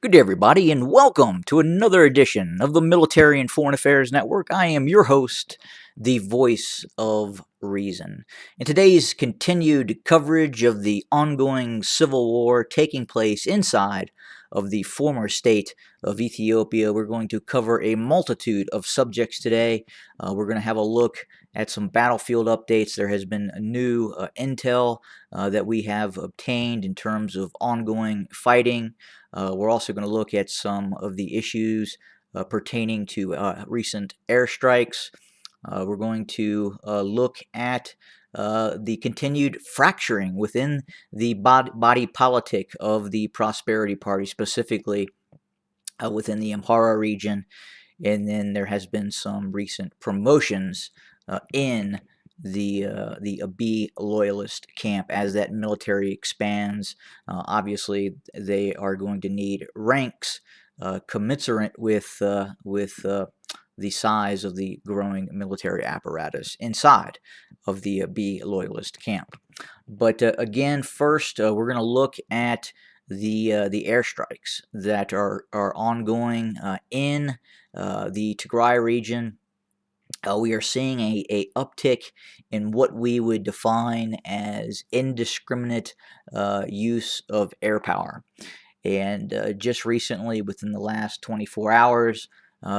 Good day, everybody, and welcome to another edition of the Military and Foreign Affairs Network. I am your host, the voice of reason. In today's continued coverage of the ongoing civil war taking place inside of the former state of Ethiopia, we're going to cover a multitude of subjects today. We're going to have a look at some battlefield updates. There has been a new intel that we have obtained in terms of ongoing fighting. We're also going to look at some of the issues pertaining to recent airstrikes. We're going to look at the continued fracturing within the body politic of the Prosperity Party, specifically within the Amhara region. And then there has been some recent promotions in the Abiy loyalist camp as that military expands. Obviously, they are going to need ranks commensurate with the size of the growing military apparatus inside of the Abiy loyalist camp. But again, first we're going to look at the airstrikes that are ongoing in the Tigray region. We are seeing a uptick in what we would define as indiscriminate use of air power. And just recently, within the last 24 hours,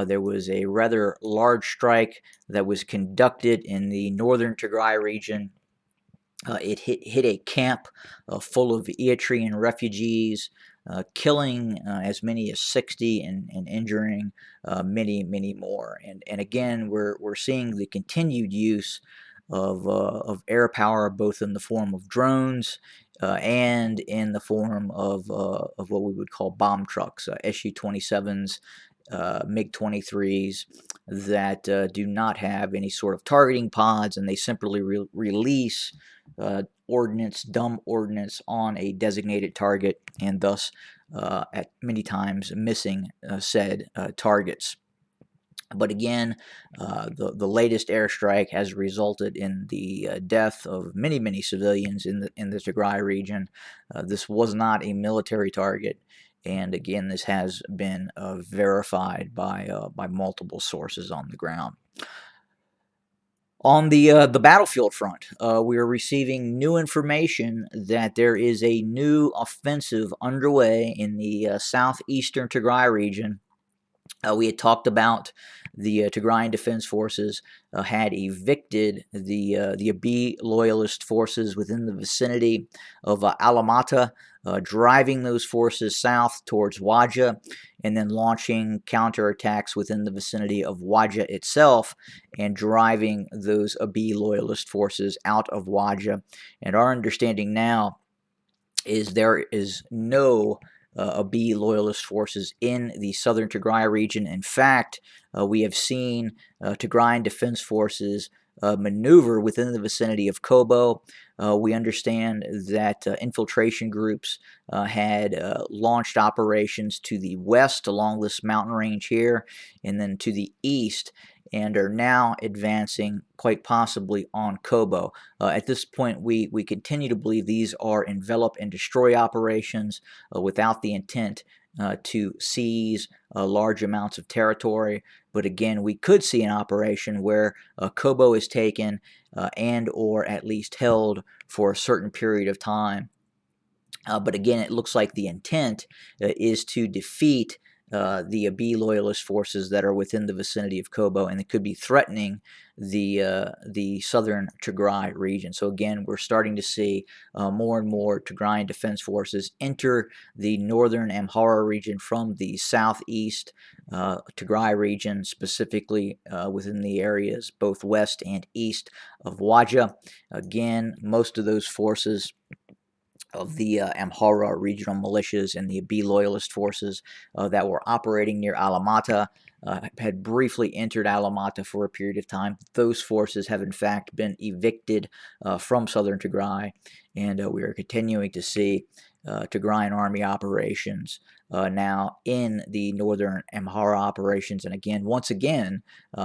there was a rather large strike that was conducted in the northern Tigray region. It hit a camp full of Eritrean refugees, killing as many as 60 and injuring many more. And again, we're seeing the continued use of air power, both in the form of drones and in the form of what we would call bomb trucks, Su-27s, MiG-23s that do not have any sort of targeting pods, and they simply release dumb ordnance on a designated target, and thus at many times missing said targets. But again, the latest airstrike has resulted in the death of many civilians in the Tigray region. This was not a military target, and again, this has been verified by multiple sources on the ground. On the battlefield front, we are receiving new information that there is a new offensive underway in the southeastern Tigray region. We had talked about the Tigrayan Defense Forces had evicted the Abiy loyalist forces within the vicinity of Alamata, driving those forces south towards Waja, and then launching counterattacks within the vicinity of Waja itself, and driving those Abiy loyalist forces out of Waja. And our understanding now is there is no Abiy loyalist forces in the southern Tigray region. In fact, we have seen Tigrayan Defense Forces maneuver within the vicinity of Kobo. We understand that infiltration groups had launched operations to the west along this mountain range here, and then to the east, and are now advancing quite possibly on Kobo. At this point, we continue to believe these are envelop and destroy operations without the intent to seize large amounts of territory. But again, we could see an operation where Kobo is taken and or at least held for a certain period of time. But again, it looks like the intent is to defeat the Abiy loyalist forces that are within the vicinity of Kobo, and it could be threatening the southern Tigray region. So again, we're starting to see more and more Tigrayan Defense Forces enter the northern Amhara region from the southeast Tigray region, specifically within the areas both west and east of Waja. Again, most of those forces of the Amhara regional militias and the Abiy loyalist forces that were operating near Alamata had briefly entered Alamata for a period of time. Those forces have in fact been evicted from southern Tigray, and we are continuing to see Tigrayan army operations now in the northern Amhara operations, and again, once again,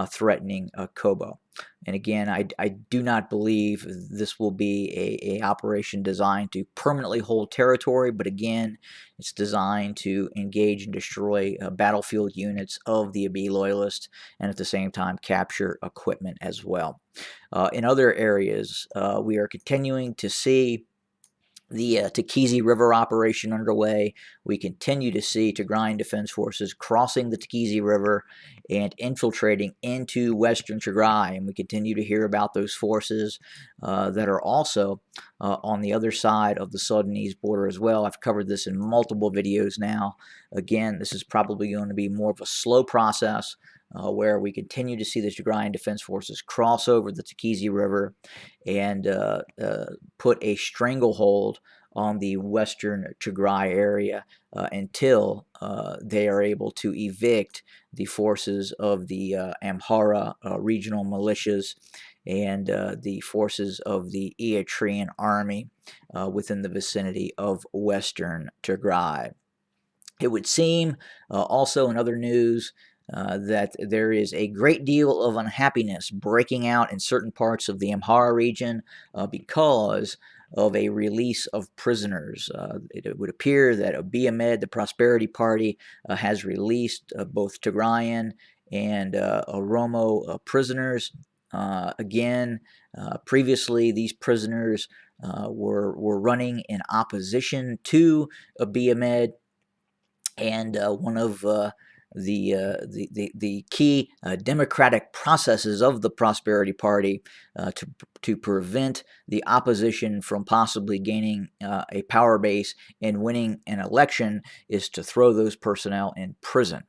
threatening Kobo. And again, I do not believe this will be a operation designed to permanently hold territory, but again, it's designed to engage and destroy battlefield units of the Abiy loyalists, and at the same time capture equipment as well. In other areas, we are continuing to see the Tekizi River operation underway. We continue to see Tigrayan Defense Forces crossing the Tekizi River and infiltrating into western Tigray. And we continue to hear about those forces that are also on the other side of the Sudanese border as well. I've covered this in multiple videos now. Again, this is probably going to be more of a slow process. Where we continue to see the Tigrayan Defense Forces cross over the Tekizi River and put a stranglehold on the western Tigray area until they are able to evict the forces of the Amhara regional militias and the forces of the Eritrean army within the vicinity of western Tigray. It would seem also in other news that there is a great deal of unhappiness breaking out in certain parts of the Amhara region because of a release of prisoners. It would appear that Abiy Ahmed, the Prosperity Party, has released both Tigrayan and Oromo prisoners. Previously, these prisoners were running in opposition to Abiy Ahmed, and one of the key democratic processes of the Prosperity Party to prevent the opposition from possibly gaining a power base and winning an election is to throw those personnel in prison.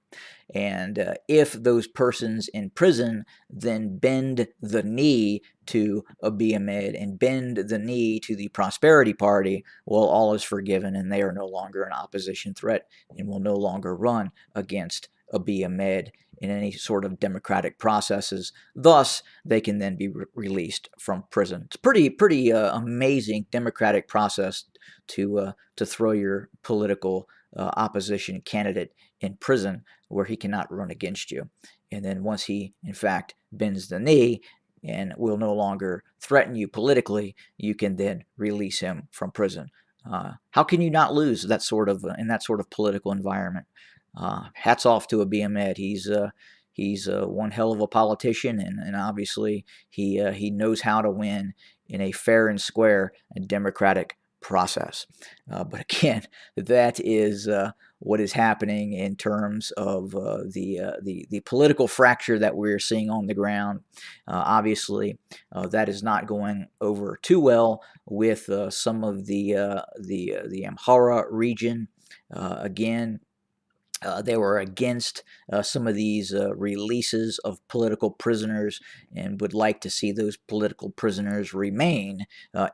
And if those persons in prison then bend the knee to Abiy Ahmed and bend the knee to the Prosperity Party, well, all is forgiven and they are no longer an opposition threat and will no longer run against Abiy Ahmed in any sort of democratic processes. Thus, they can then be released from prison. It's pretty amazing democratic process to throw your political opposition candidate in prison where he cannot run against you. And then once he, in fact, bends the knee and will no longer threaten you politically, you can then release him from prison. How can you not lose that sort of in that sort of political environment? Hats off to Abiy Ahmed. He's one hell of a politician, and obviously he knows how to win in a fair and square and democratic process. But again, that is what is happening in terms of the political fracture that we're seeing on the ground. Obviously, that is not going over too well with some of the Amhara region. Again, they were against some of these releases of political prisoners and would like to see those political prisoners remain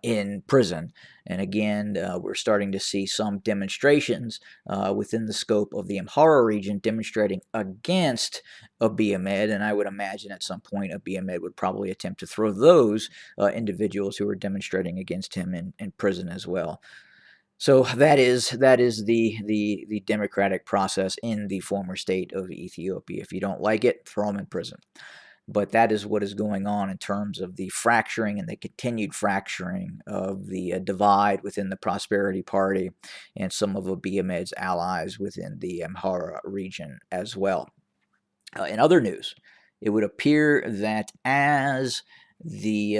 in prison. And again, we're starting to see some demonstrations within the scope of the Amhara region demonstrating against Abiy Ahmed. And I would imagine at some point Abiy Ahmed would probably attempt to throw those individuals who are demonstrating against him in prison as well. So that is the democratic process in the former state of Ethiopia. If you don't like it, throw them in prison. But that is what is going on in terms of the fracturing and the continued fracturing of the divide within the Prosperity Party and some of Abiy Ahmed's allies within the Amhara region as well. In other news, it would appear that as the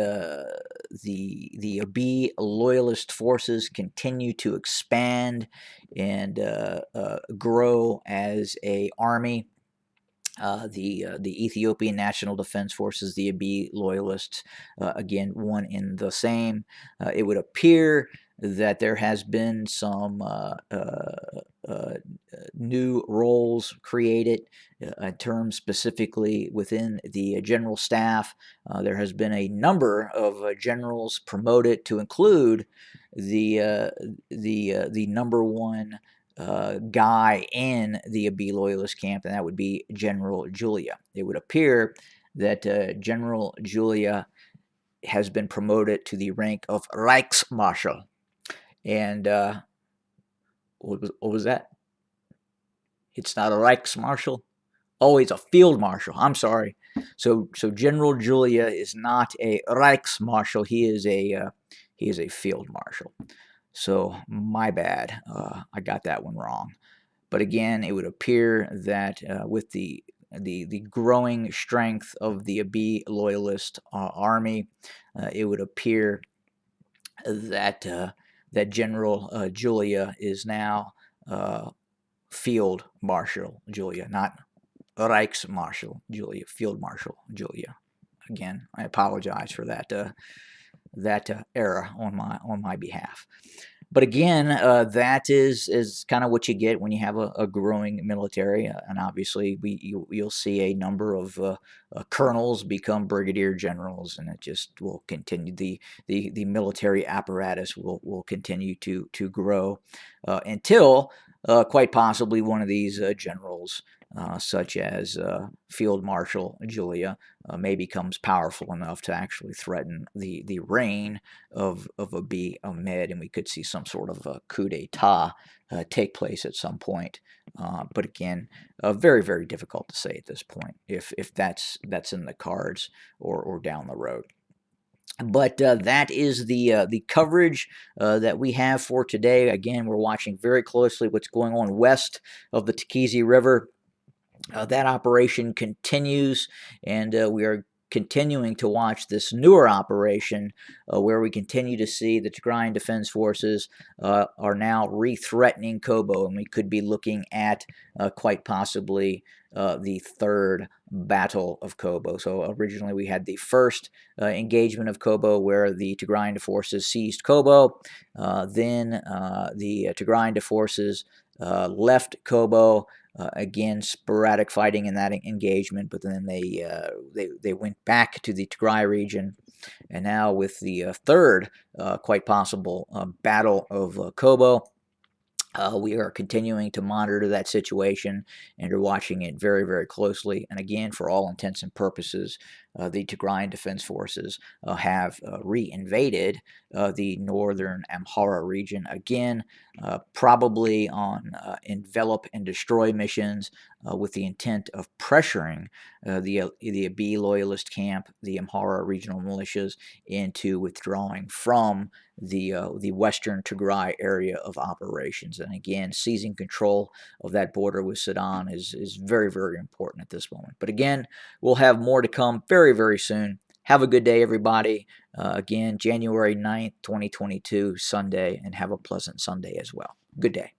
Abiy loyalist forces continue to expand and grow as a army. The Ethiopian National Defense Forces, the Abiy loyalists, again, one in the same. It would appear that there has been some new roles created in terms specifically within the general staff. There has been a number of generals promoted to include the number one guy in the Abiy loyalist camp, and that would be General Julia. It would appear that General Julia has been promoted to the rank of Reichsmarschall, and What was that? It's not a Reichsmarschall. Oh, he's a field marshal. I'm sorry. So General Julia is not a Reichsmarschall. He is a field marshal. So my bad. I got that one wrong. But again, it would appear that with the growing strength of the Abiy loyalist army, it would appear that that General Julia is now Field Marshal Julia, not Reichsmarschall Julia, Field Marshal Julia. Again, I apologize for that error on my behalf. But again, that is kind of what you get when you have a growing military, and obviously you'll see a number of colonels become brigadier generals, and it just will continue. The military apparatus will continue to grow until quite possibly one of these generals, such as Field Marshal Julia, may becomes powerful enough to actually threaten the reign of Abiy Ahmed, and we could see some sort of a coup d'etat take place at some point. But again, very, very difficult to say at this point if that's in the cards or down the road. But that is the coverage that we have for today. Again, we're watching very closely what's going on west of the Takizi River. That operation continues, and we are continuing to watch this newer operation where we continue to see the Tigrayan Defense Forces are now re-threatening Kobo, and we could be looking at quite possibly the third Battle of Kobo. So originally we had the first engagement of Kobo where the Tigrayan forces seized Kobo. Then the Tigrayan forces left Kobo. Again, sporadic fighting in that engagement, but then they went back to the Tigray region, and now with the third, quite possible Battle of Kobo. We are continuing to monitor that situation and are watching it very, very closely. And again, for all intents and purposes, the Tigrayan Defense Forces have re-invaded the northern Amhara region again, probably on envelop and destroy missions with the intent of pressuring the Abiy loyalist camp, the Amhara regional militias, into withdrawing from the western Tigray area of operations. And again, seizing control of that border with Sudan is very, very important at this moment. But again, we'll have more to come very, very soon. Have a good day, everybody. Again, January 9th, 2022, Sunday, and have a pleasant Sunday as well. Good day.